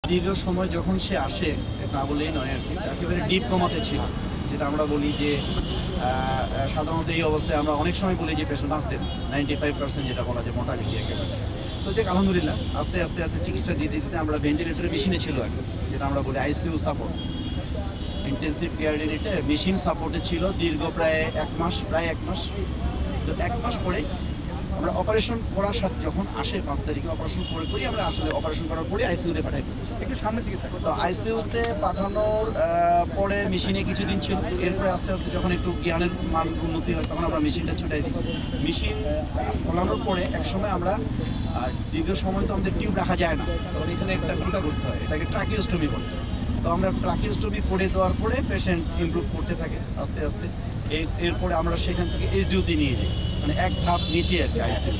দীর্ঘ সময় যখন সে আসে না বলেই নয় আর কি, একেবারে ডিপ কোমাতে ছিল, যেটা আমরা বলি যে সাধারণত এই অবস্থায় আমরা অনেক সময় বলি যে পেশেন্ট বাঁচতেন 95%, যেটা বলা যায় মোটামুটি একেবারে। তো যে আলহামদুলিল্লাহ আস্তে আস্তে আস্তে চিকিৎসা দিতে দিতে আমরা ভেন্টিলেটরের মেশিনে ছিল এখন, যেটা আমরা বলি আইসিইউ সাপোর্ট, ইন্টেন্সিভ কেয়ার ইউনিটে মেশিন সাপোর্টে ছিল দীর্ঘ প্রায় এক মাস। তো এক মাস পরে আমরা অপারেশন করার সাথে যখন আসে 5 তারিখে অপারেশন করি আমরা আসলে অপারেশন করার পরে আইসিইউতে পাঠাই দিচ্ছি। একটু সামনের দিকে থাকো। তো আইসিইউতে পাঠানোর পরে মেশিনে কিছুদিন ছিল, এরপরে আস্তে আস্তে যখন একটু জ্ঞানের মান উন্নতি হয় তখন আমরা মেশিনটা ছুটাই দিই। মেশিন খোলানোর পরে একসময় আমরা দীর্ঘ সময় তো আমাদের টিউব রাখা যায় না, তখন এখানে একটা ফুটা করতে হয়, এটাকে ট্রাকিওস্টমি বলতে হয়। তো আমরা ট্রাকিওস্টমি করে দেওয়ার পরে পেশেন্ট ইমপ্রুভ করতে থাকে আস্তে আস্তে। এরপরে আমরা সেখান থেকে এইচডিইউতে নিয়ে যাই, মানে এক ধাপ নিচে আর কি আইসিইউ।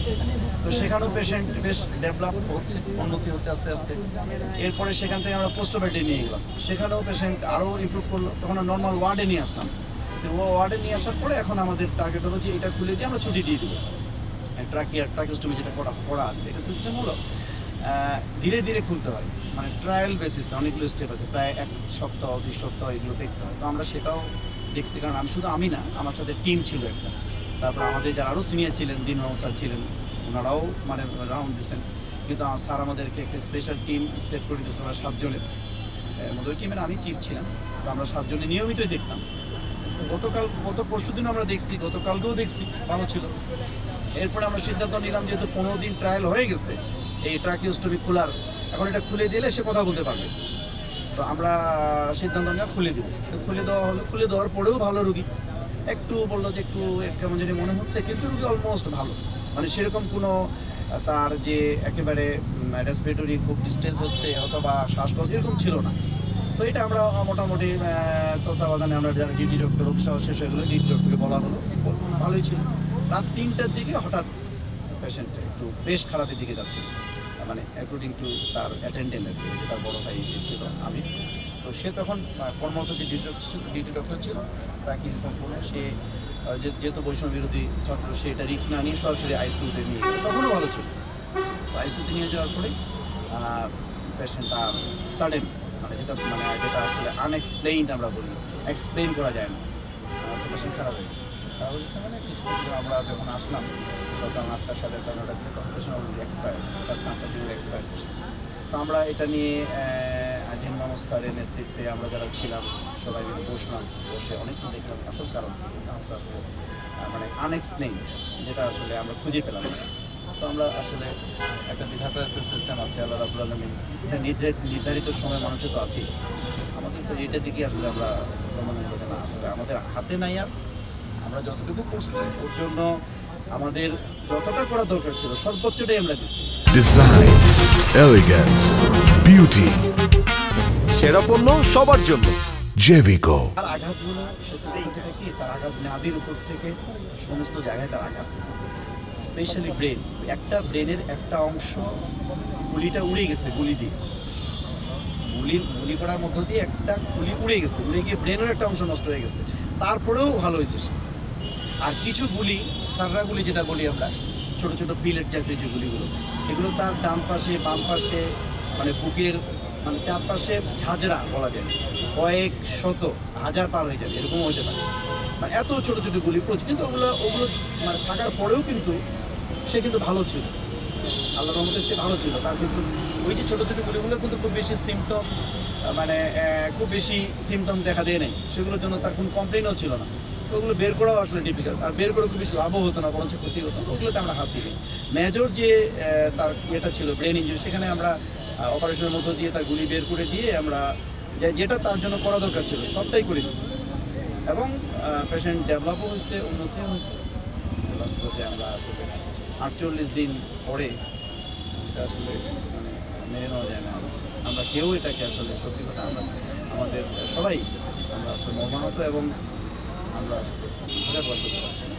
তো সেখানেও পেশেন্ট বেশ ডেভেলপ হচ্ছে, উন্নতি হচ্ছে আস্তে আস্তে। এরপরে সেখান থেকে আমরা পোস্ট অপারেটে নিয়ে গেলাম, সেখানেও পেশেন্ট আরও ইমপ্রুভ করলো, তখন নর্মাল ওয়ার্ডে নিয়ে আসলাম। তো ওয়ার্ডে নিয়ে আসার পরে এখন আমাদের টার্গেট হলো যে এটা খুলে দিয়ে আমরা ছুটি দিয়ে দেবো। ট্রাকিওস্টমি যেটা করা আছে, এটা সিস্টেম হলো ধীরে ধীরে খুলতে হয়, মানে ট্রায়াল বেসিস, অনেকগুলো স্টেপ আছে, প্রায় 1 সপ্তাহ 2 সপ্তাহ এগুলো দেখতে হয়। তো আমরা সেটাও দেখছি, কারণ আমি না, আমার সাথে টিম ছিল একটা, তারপর আমাদের যারা আরও সিনিয়র ছিলেন, দিন স্যার ছিলেন, ওনারাও মানে রাউন্ড দিয়েছেন। কিন্তু স্যার আমাদেরকে একটা স্পেশাল টিম সেট করে দিয়েছে, আমরা 7 জনের মধ্যে টিমের আমি চিফ ছিলাম। তো আমরা 7 জনে নিয়মিতই দেখতাম। গত পরশু দিনও আমরা দেখছি, গতকালকেও দেখছি, ভালো ছিল। এরপরে আমরা সিদ্ধান্ত নিলাম যেহেতু 15 দিন ট্রায়াল হয়ে গেছে এই ট্রাকিওস্টমি খোলার, এখন এটা খুলে দিলে সে কথা বলতে পারবে। তো আমরা সিদ্ধান্ত নিয়ে খুলে দেবো। তো খুলে দেওয়া হলো, খুলে দেওয়ার পরেও ভালো রুগী, একটু বললো যে একটু কেমন জানি মনে হচ্ছে, কিন্তু রুগী অলমোস্ট ভালো, মানে সেরকম কোনো তার যে একেবারে রেসপিরেটরি খুব ডিস্টেন্স হচ্ছে অথবা শ্বাসকষ্ট এরকম ছিল না। তো এটা আমরা মোটামুটি তত্ত্বাবধানে আমরা যারা ডিউটি ডক্টর অফিসার শেষ হয়ে গেলো, ডিউটি ডক্টরকে বলা হলো, ভালোই ছিল। রাত 3টার দিকে হঠাৎ পেশেন্ট একটু বেশ খারাপের দিকে যাচ্ছে, মানে অ্যাকর্ডিং টু তার অ্যাটেন্ডেন্ট আর কি, তার বড় ভাই যে ছিল আমি। তো সে তখন কর্মরত যে ডিউটি ডক্টর ছিল তাকে ইনফর্ম করলো, সে যেহেতু বৈষম্য বিরোধী ছাত্র, সে এটা রিস্ক না নিয়ে সরাসরি আইসিইউতে নিয়ে গেল, তখনও ভালো ছিল। তো আইসিইউতে নিয়ে যাওয়ার পরে পেশেন্ট সাডেন, মানে যেটা আসলে আনএক্সপ্লেইনড আমরা বলি, এক্সপ্লেইন করা যায় না, তো পেশেন্ট খারাপ হয়ে গেছে। মানে কিছু আমরা যখন আসলাম সকাল 8টার সাথে 9টার দিকে, তখন পেশেন্ট অলরেডি এক্সপায়ার, 7-8টার দিকে এক্সপায়ার করছে। তো আমরা এটা নিয়ে দিন মোহাম্মদ স্যারের নেতৃত্বে আমরা যারা ছিলাম সবাই মিলে বসলাম, বসে অনেকক্ষণ দেখলাম আসল কারণ আসলে মানে আনএক্সপ্লেইনড, যেটা আসলে আমরা খুঁজে পেলাম না। তো আমরা আসলে একটা বিধাতার একটা সিস্টেম আছে, আল্লাহ রাব্বুল আলামিন, এটা নির্ধারিত সময় মানুষের তো আছেই, আমাদের তো এটার দিকে আসলে আমরা মনে হলো যে না, আসলে আমাদের হাতে নাই, আর আমরা যতটুকু করছি ওর জন্য আমাদের যতটা করা দরকার ছিল সর্বোচ্চটাই আমরা দিচ্ছি। ডিজাইন, এলিগেন্স, বিউটি, সেরা পণ্য সবার জন্য জেভিকো। তার আঘাতগুলো সত্যি যেটা কি, তার আঘাত নাভির উপর থেকে সমস্ত জায়গায় তার আঘাত, স্পেশালি ব্রেন, একটা ব্রেনের একটা অংশ গুলিটা উড়ে গেছে, গুলি করার মধ্য দিয়ে একটা গুলি উড়ে গেছে, উড়ে গিয়ে ব্রেনের একটা অংশ নষ্ট হয়ে গেছে, তারপরেও ভালো হয়েছে সে। আর কিছু গুলি, সাররা গুলি যেটা বলি আমরা, ছোট ছোট পিলেট জাতীয় যে গুলিগুলো, এগুলো তার ডান পাশে বাম পাশে, মানে বুকের মানে চারপাশে ঝাঁঝরা বলা যায়, কয়েক শত হাজার পার হয়ে যাবে, এরকম হতে পারে, মানে এত ছোট ছোট গুলি প্রচুর। কিন্তু ওগুলো মানে থাকার পরেও কিন্তু সে কিন্তু ভালো ছিল, আল্লাহর রহমতে সে ভালো ছিল। তার কিন্তু ওই যে ছোটো ছোটো গুলিগুলো কিন্তু খুব বেশি সিমটম, মানে খুব বেশি সিমটম দেখা দেয় নাই, সেগুলোর জন্য তার কোনো কমপ্লেনও ছিল না। তো ওগুলো বের করাও আসলে ডিফিকাল্ট, আর বের করে খুব বেশি লাভও হতো না, বরঞ্চ ক্ষতি হতো। ওগুলোতে আমরা হাত দিই। মেজর যে তার ইয়েটা ছিল ব্রেন ইঞ্জুরি, সেখানে আমরা অপারেশনের মধ্য দিয়ে তার গুলি বের করে দিয়ে আমরা যেটা তার জন্য করা দরকার ছিল সবটাই করে দিচ্ছি, এবং পেশেন্ট ডেভেলপও হয়েছে, উন্নতিও হয়েছে। লাস্ট পর্যায়ে আমরা আসলে 48 দিন পরে, এটা আসলে মানে মেনে নেওয়া যায় না, আমরা কেউ এটাকে আসলে, সত্যি কথা আমাদের সবাই আমরা আসলে মর্মাহত, এবং আমরা আসলে বোঝার করতে পারছি না।